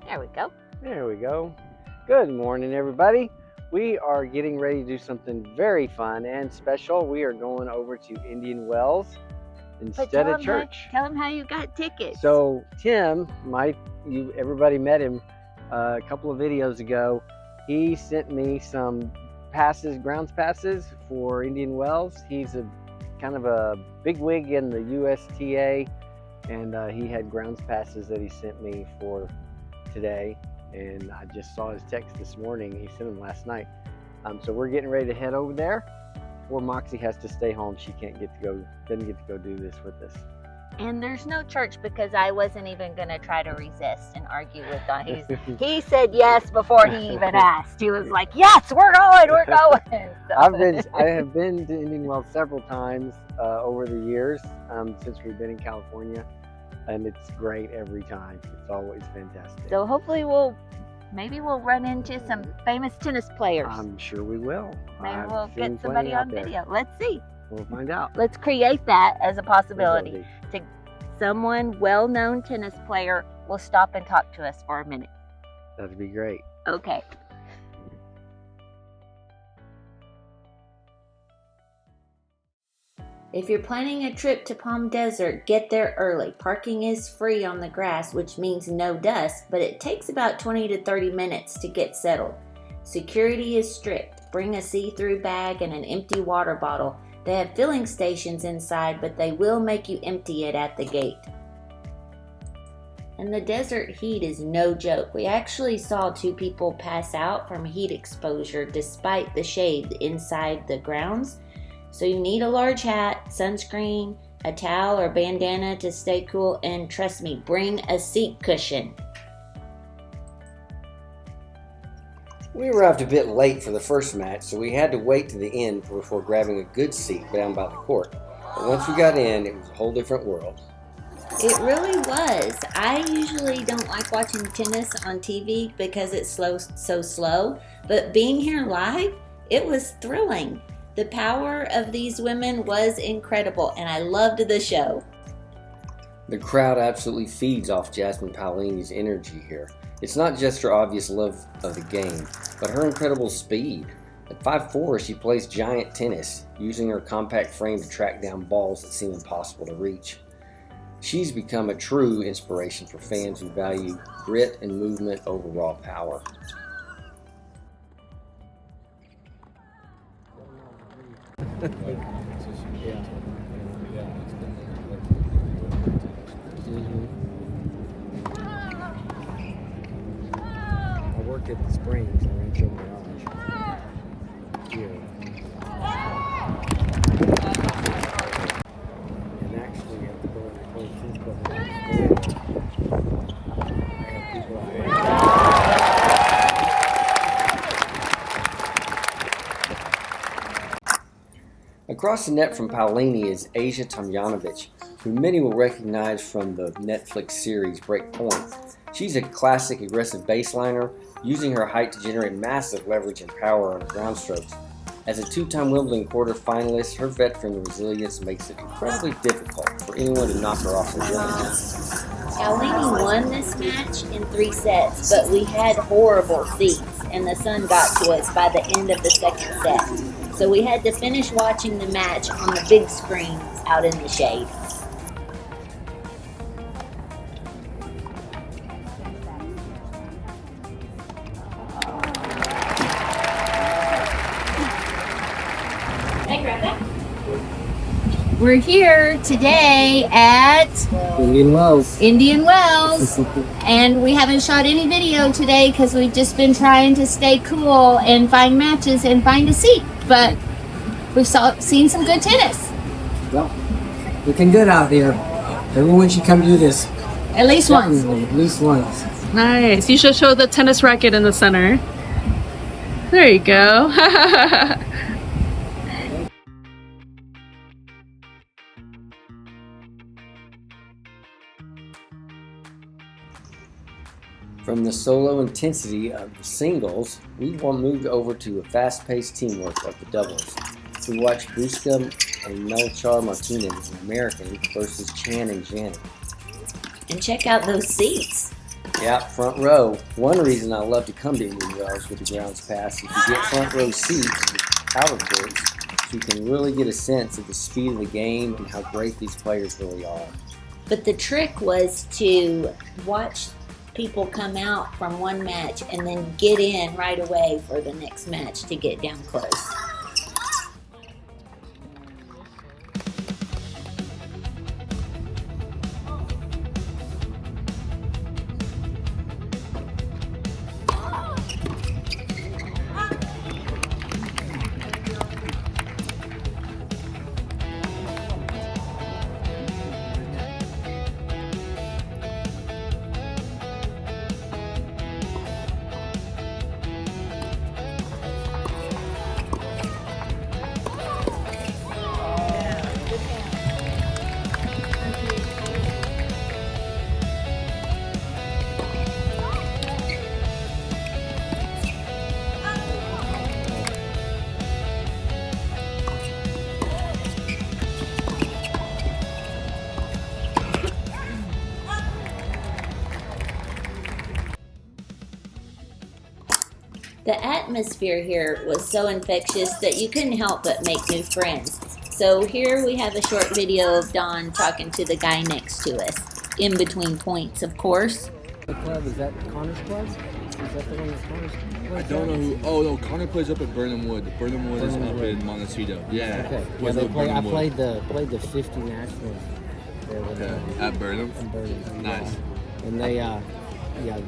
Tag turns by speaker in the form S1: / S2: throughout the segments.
S1: There we go.
S2: There we go. Good morning, everybody. We are getting ready to do something very fun and special. We are going over to Indian Wells instead of church.
S1: Tell them how you got tickets.
S2: So Tim, everybody met him a couple of videos ago. He sent me some grounds passes for Indian Wells. He's a kind of a bigwig in the USTA, and he had grounds passes that he sent me for today. And I just saw his text this morning. He sent them last night. So we're getting ready to head over there. Poor Moxie has to stay home. She doesn't get to go do this with us.
S1: And there's no church because I wasn't even going to try to resist and argue with him. He said yes before he even asked. He was like, yes, we're going. So.
S2: I have been to Indian Wells several times over the years since we've been in California, and it's great every time. It's always fantastic.
S1: So hopefully maybe we'll run into some famous tennis players.
S2: I'm sure we will.
S1: Maybe we'll get somebody on video. Let's see.
S2: We'll find out.
S1: Let's create that as a possibility. Someone well-known tennis player will stop and talk to us for a minute.
S2: That'd be great.
S1: Okay. If you're planning a trip to Palm Desert, get there early. Parking is free on the grass, which means no dust, but it takes about 20 to 30 minutes to get settled. Security is strict. Bring a see-through bag and an empty water bottle. They have filling stations inside, but they will make you empty it at the gate. And the desert heat is no joke. We actually saw 2 people pass out from heat exposure despite the shade inside the grounds. So you need a large hat, sunscreen, a towel or bandana to stay cool, and trust me, bring a seat cushion.
S3: We arrived a bit late for the first match, so we had to wait to the end before grabbing a good seat down by the court. But once we got in, it was a whole different world.
S1: It really was. I usually don't like watching tennis on TV because it's so slow, but being here live, it was thrilling. The power of these women was incredible, and I loved the show.
S3: The crowd absolutely feeds off Jasmine Paolini's energy here. It's not just her obvious love of the game, but her incredible speed. At 5'4", she plays giant tennis, using her compact frame to track down balls that seem impossible to reach. She's become a true inspiration for fans who value grit and movement over raw power.
S2: I worked at the Springs. I ran to Mirage. Here. And actually, at the door, I have people
S3: Across the net from Paolini is Ajla Tomljanovic, who many will recognize from the Netflix series Breakpoint. She's a classic aggressive baseliner, using her height to generate massive leverage and power on her ground strokes. As a 2-time Wimbledon quarterfinalist, her veteran resilience makes it incredibly difficult for anyone to knock her off her game.
S1: Paolini won this match in 3 sets, but we had horrible seats, and the sun got to us by the end of the second set. So we had to finish watching the match on the big screen out in the shade. Hey, Grandpa. We're here today at
S2: Indian Wells.
S1: And we haven't shot any video today because we've just been trying to stay cool and find matches and find a seat. But we've seen some good tennis.
S4: Well, looking good out here. Everyone should come do this.
S1: At least once.
S4: At least once.
S5: Nice. You should show the tennis racket in the center. There you go.
S3: From the solo intensity of the singles, we moved over to a fast-paced teamwork of the doubles. We watched Buska and Melchar Martinez, an American, versus Chan and Janet.
S1: And check out those seats.
S3: Yeah, front row. One reason I love to come to Indian Wells with the grounds pass is you get front row seats to the outer courts, so you can really get a sense of the speed of the game and how great these players really are.
S1: But the trick was to watch people come out from one match and then get in right away for the next match to get down close. The atmosphere here was so infectious that you couldn't help but make new friends. So here we have a short video of Don talking to the guy next to us, in between points, of course.
S2: What club is that? Connor's club? Is that the one that Connor's plays?
S6: I don't know who. Oh no, Connor plays up at Burnham Wood. Burnham Wood is up in Montecito. Yeah.
S2: Okay. Yeah,
S6: Was
S2: they
S6: it
S2: play, I
S6: Burnham
S2: played the 50 nationals there with
S6: Wood? Okay. At Burnham.
S2: in Burnham.
S6: Nice.
S2: And they yeah,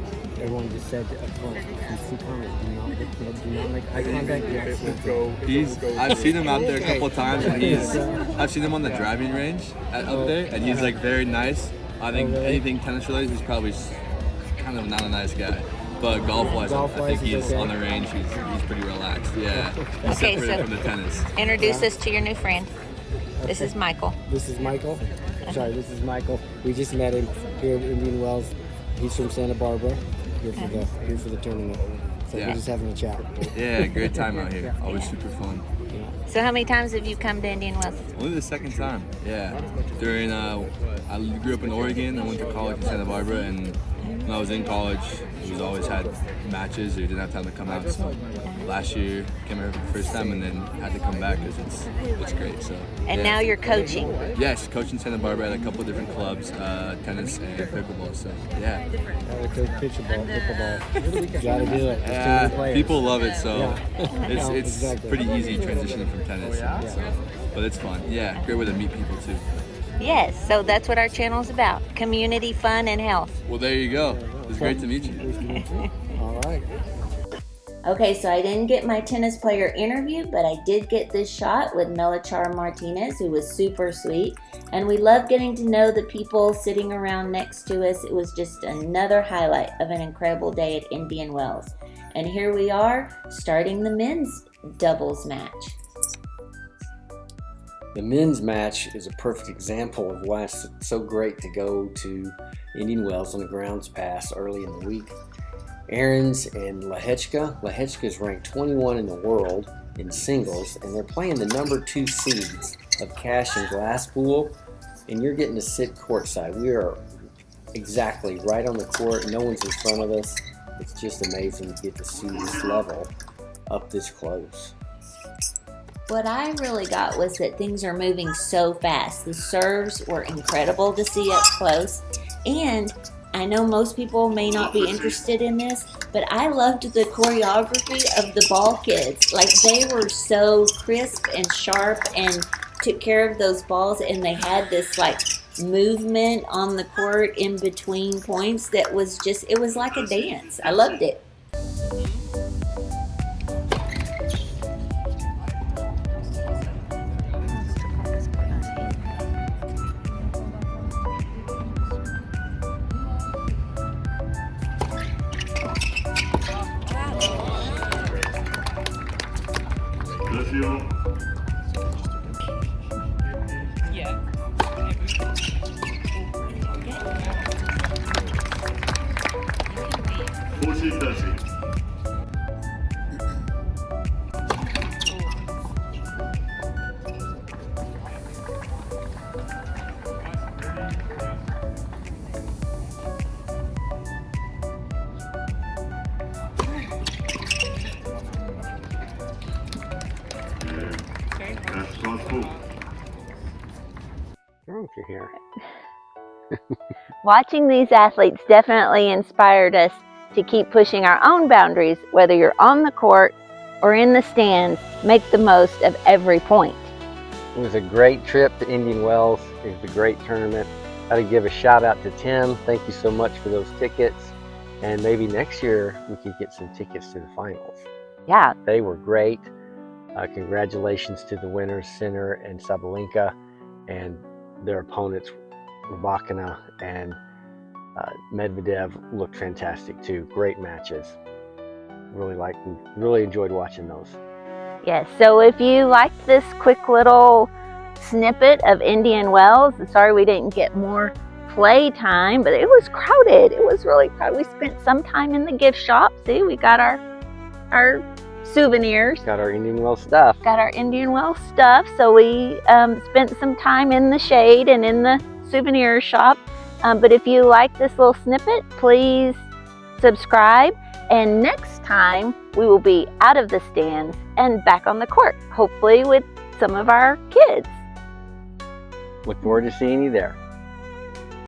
S2: everyone just said up front, if you see Connor, do not make eye contact.
S6: I've seen him out there a couple times, and I've seen him on the driving range up there, and he's like very nice. I think anything tennis related, he's probably kind of not a nice guy. But golf-wise, I think he's
S2: okay.
S6: on the range. He's pretty relaxed. Yeah. He's
S7: Okay,
S6: separated
S7: so
S6: from the tennis.
S7: introduce us to your new friend. This is Michael.
S2: This is Michael. Sorry, this is Michael. We just met him here at Indian Wells. He's from Santa Barbara, here for the tournament. So
S6: Yeah.
S2: we're just having a chat.
S6: Yeah, great time out here. Always super fun.
S7: So how many times have you come to Indian Wells?
S6: Only the second time. Yeah. During I grew up in Oregon. I went to college in Santa Barbara, and when I was in college, we always had matches. We didn't have time to come out. So last year came here for the first time, and then had to come back because it's great. So.
S7: And
S6: yeah.
S7: now you're coaching.
S6: Yes, coaching Santa Barbara at a couple of different clubs, tennis and pickleball. So yeah.
S2: Pickleball. Gotta do it. There's too many players.
S6: People love it, so it's
S2: Exactly.
S6: pretty easy transitioning from tennis. So, but it's fun. Yeah, great way to meet people too.
S7: Yes, so that's what our channel's about. Community, fun, and health.
S6: Well, there you go. It's great to meet you.
S2: All right.
S1: Okay, so I didn't get my tennis player interview, but I did get this shot with Melachar Martinez, who was super sweet. And we love getting to know the people sitting around next to us. It was just another highlight of an incredible day at Indian Wells. And here we are, starting the men's doubles match.
S3: The men's match is a perfect example of why it's so great to go to Indian Wells on the grounds pass early in the week. Ahrens and Lehechka. Lehechka is ranked 21 in the world in singles, and they're playing the number 2 seeds of Cash and Glasspool, and you're getting to sit courtside. We are exactly right on the court. No one's in front of us. It's just amazing to get to see this level up this close.
S1: What I really got was that things are moving so fast. The serves were incredible to see up close, and I know most people may not be interested in this, but I loved the choreography of the ball kids. Like, they were so crisp and sharp and took care of those balls, and they had this like movement on the court in between points that was just, it was like a dance. I loved it.
S2: wrong with your hair?
S7: Watching these athletes definitely inspired us to keep pushing our own boundaries, whether you're on the court or in the stands. Make the most of every point.
S2: It was a great trip to Indian Wells. It was a great tournament. I had to give a shout out to Tim. Thank you so much for those tickets. And maybe next year we could get some tickets to the finals.
S7: Yeah.
S2: They were great. Congratulations to the winners, Sinner and Sabalenka, and their opponents, Rybakina and Medvedev, looked fantastic too. Great matches. Really enjoyed watching those.
S7: Yes, so if you liked this quick little snippet of Indian Wells, sorry we didn't get more play time, but it was crowded. It was really crowded. We spent some time in the gift shop. See, we got our souvenirs.
S2: Got our Indian Wells stuff.
S7: Got our Indian Wells stuff. So we spent some time in the shade and in the souvenir shop. But if you like this little snippet, please subscribe. And next time we will be out of the stands and back on the court, hopefully with some of our kids.
S2: Look forward to seeing you there.